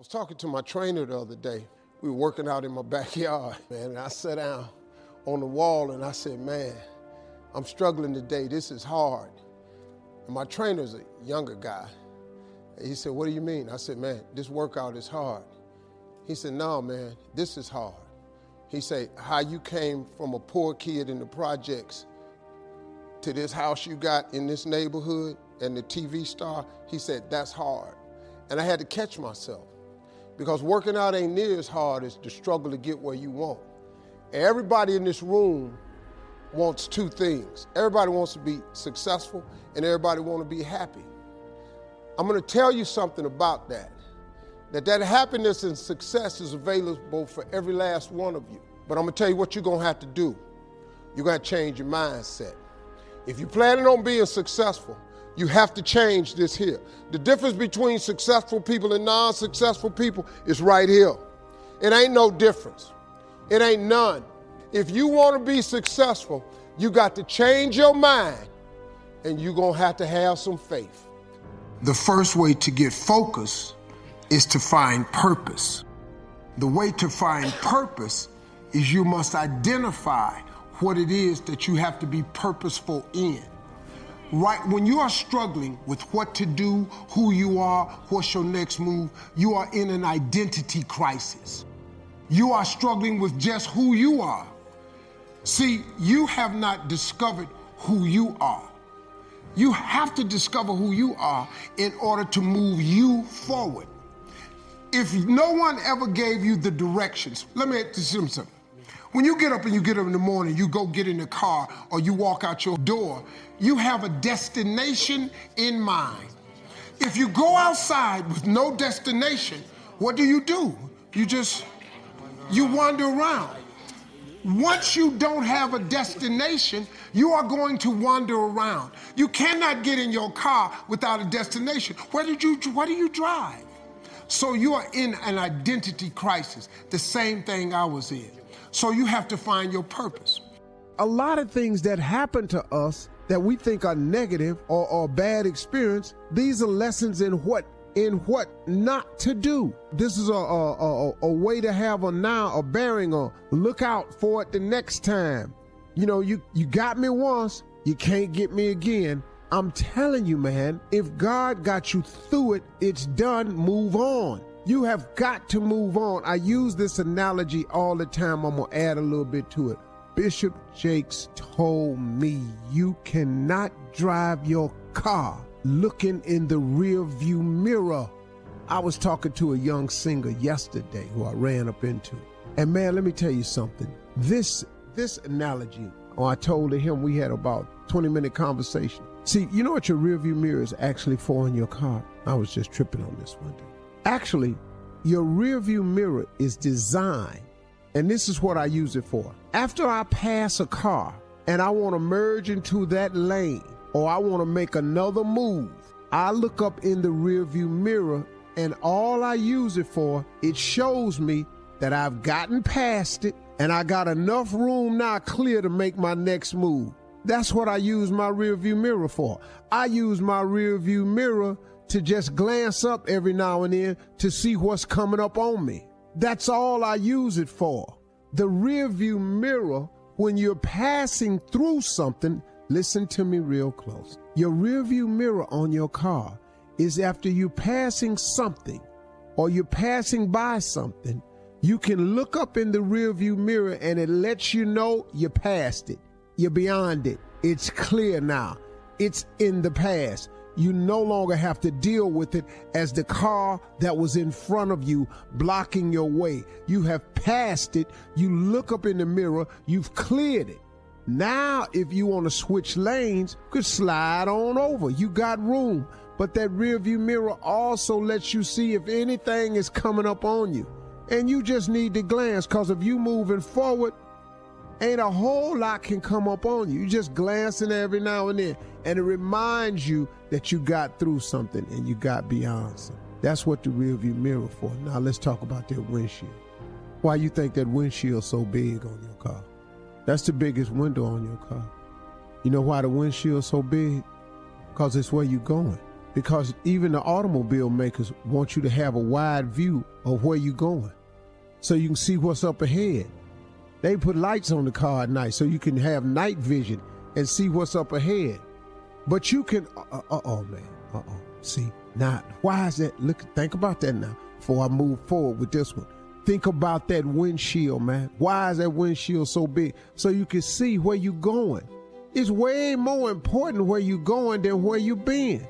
was talking to my trainer the other day. We were working out in my backyard, man, and I sat down on the wall and I said, man, I'm struggling today. This is hard. And my trainer's a younger guy. And he said, what do you mean? I said, man, this workout is hard. He said, no, man, this is hard. He said, how you came from a poor kid in the projects to this house you got in this neighborhood and the TV star, he said, that's hard. And I had to catch myself because working out ain't near as hard as the struggle to get where you want. Everybody in this room wants two things. Everybody wants to be successful and everybody wants to be happy. I'm gonna tell you something about that happiness and success is available for every last one of you. But I'm gonna tell you what you're gonna have to do. You're gonna change your mindset. If you're planning on being successful, you have to change this here. The difference between successful people and non-successful people is right here. It ain't no difference. It ain't none. If you want to be successful, you got to change your mind and you're gonna have to have some faith. The first way to get focus is to find purpose. The way to find purpose is you must identify what it is that you have to be purposeful in. Right when you are struggling with what to do, who you are, what's your next move, you are in an identity crisis. You are struggling with just who you are. See, you have not discovered who you are. You have to discover who you are in order to move you forward. If no one ever gave you the directions, let me ask you something. When you get up in the morning, you go get in the car or you walk out your door, you have a destination in mind. If you go outside with no destination, what do? You wander around. Once you don't have a destination, you are going to wander around. You cannot get in your car without a destination. What do you drive? So you are in an identity crisis, the same thing I was in. So you have to find your purpose. A lot of things that happen to us that we think are negative or bad experience, these are lessons in what not to do. This is a way to have a bearing or look out for it the next time. You know, you got me once, you can't get me again. I'm telling you, man, if God got you through it, it's done, move on. You have got to move on. I use this analogy all the time. I'm gonna add a little bit to it. Bishop Jakes told me you cannot drive your car looking in the rear view mirror. I was talking to a young singer yesterday who I ran up into. And man, let me tell you something. This analogy, I told him, we had about 20-minute conversation. See, you know what your rear view mirror is actually for in your car? I was just tripping on this one day. Actually, your rear view mirror is designed, and this is what I use it for. After I pass a car and I want to merge into that lane or I want to make another move, I look up in the rear view mirror and all I use it for, it shows me that I've gotten past it and I got enough room now clear to make my next move. That's what I use my rear view mirror for. I use my rear view mirror to just glance up every now and then to see what's coming up on me. That's all I use it for. The rear view mirror, when you're passing through something, listen to me real close. Your rear view mirror on your car is after you're passing something or you're passing by something, you can look up in the rear view mirror and it lets you know you're past it. You're beyond it. It's clear now. It's in the past. You no longer have to deal with it as the car that was in front of you blocking your way. You have passed it. You look up in the mirror. You've cleared it. Now, if you want to switch lanes, you could slide on over. You got room. But that rear view mirror also lets you see if anything is coming up on you. And you just need to glance, because if you moving forward, ain't a whole lot can come up on you. You just glancing every now and then. And it reminds you that you got through something and you got beyond something. That's what the rear view mirror for. Now let's talk about that windshield. Why you think that windshield's so big on your car? That's the biggest window on your car. You know why the windshield's so big? Because it's where you're going. because even the automobile makers want you to have a wide view of where you're going so you can see what's up ahead. They put lights on the car at night so you can have night vision and see what's up ahead. But you can, See, now, why is that? Think about that now before I move forward with this one. Think about that windshield, man. Why is that windshield so big? So you can see where you're going. It's way more important where you're going than where you've been.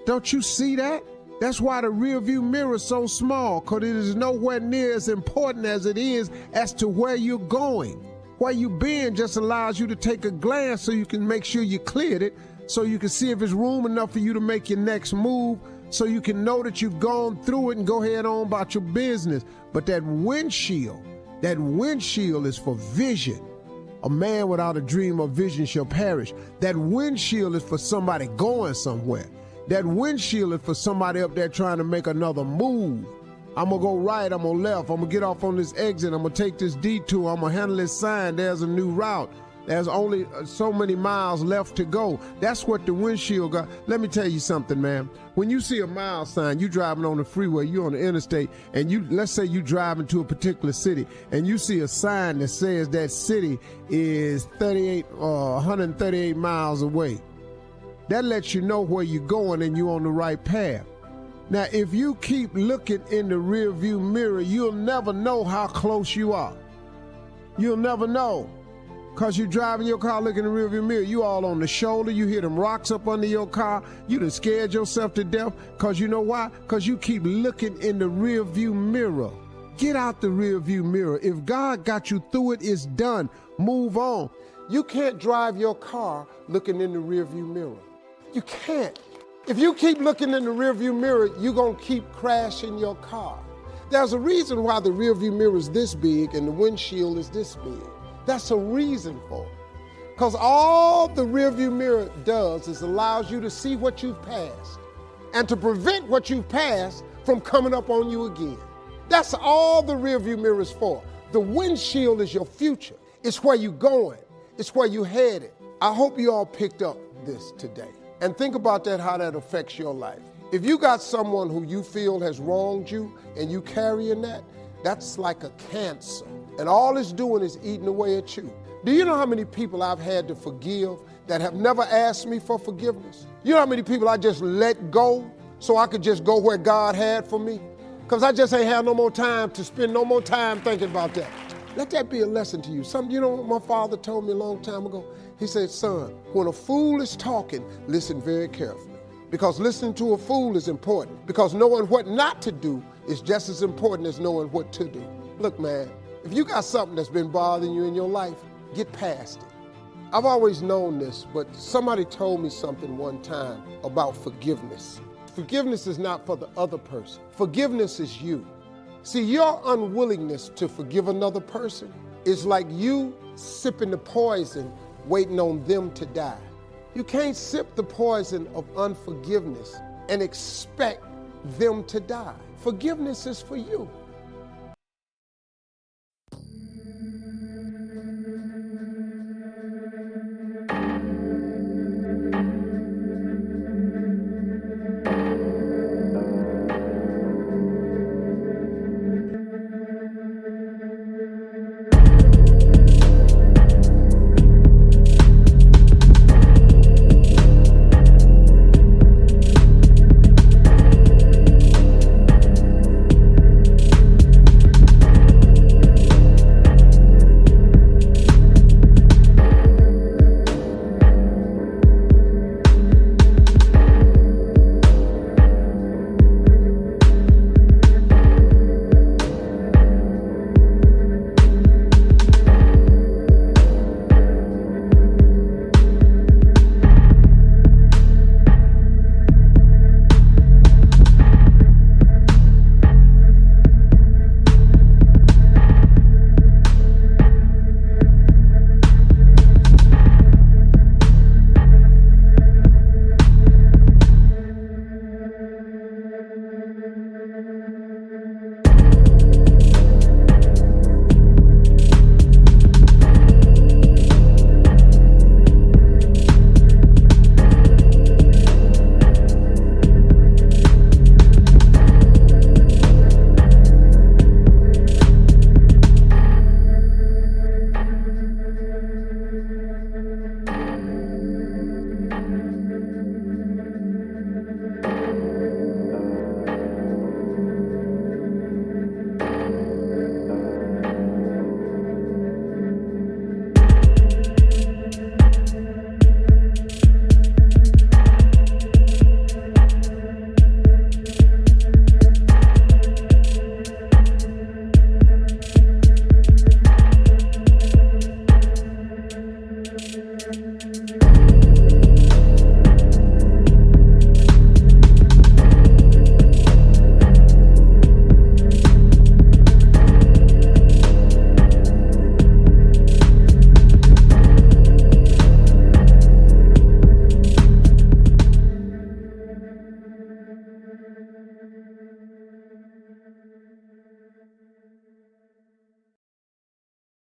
Don't you see that? That's why the rear view mirror is so small, because it is nowhere near as important as it is as to where you're going. Where you've been just allows you to take a glance so you can make sure you cleared it, so you can see if there's room enough for you to make your next move, so you can know that you've gone through it and go ahead on about your business. But that windshield is for vision. A man without a dream or vision shall perish. That windshield is for somebody going somewhere. That windshield is for somebody up there trying to make another move. I'm going to go right, I'm going to left, I'm going to get off on this exit, I'm going to take this detour, I'm going to handle this sign, there's a new route. There's only so many miles left to go. That's what the windshield got. Let me tell you something, man. When you see a mile sign, you driving on the freeway, you're on the interstate, and let's say you driving to a particular city, and you see a sign that says that city is 138 miles away. That lets you know where you're going and you're on the right path. Now, if you keep looking in the rear view mirror, you'll never know how close you are. You'll never know. Because you're driving your car, looking in the rear view mirror, you all on the shoulder, you hear them rocks up under your car, you done scared yourself to death. Because you know why? Because you keep looking in the rear view mirror. Get out the rear view mirror. If God got you through it, it's done. Move on. You can't drive your car looking in the rear view mirror. You can't. If you keep looking in the rearview mirror, you're going to keep crashing your car. There's a reason why the rearview mirror is this big and the windshield is this big. That's a reason for it. Because all the rearview mirror does is allows you to see what you've passed and to prevent what you've passed from coming up on you again. That's all the rearview mirror is for. The windshield is your future. It's where you're going. It's where you're headed. I hope you all picked up this today. And think about that, how that affects your life. If you got someone who you feel has wronged you and you carrying that, that's like a cancer. And all it's doing is eating away at you. Do you know how many people I've had to forgive that have never asked me for forgiveness? You know how many people I just let go so I could just go where God had for me? Because I just ain't had no more time to spend no more time thinking about that. Let that be a lesson to you. You know what my father told me a long time ago? He said, son, when a fool is talking, listen very carefully. Because listening to a fool is important. Because knowing what not to do is just as important as knowing what to do. Look, man, if you got something that's been bothering you in your life, get past it. I've always known this, but somebody told me something one time about forgiveness. Forgiveness is not for the other person. Forgiveness is you. See, your unwillingness to forgive another person is like you sipping the poison waiting on them to die. You can't sip the poison of unforgiveness and expect them to die. Forgiveness is for you.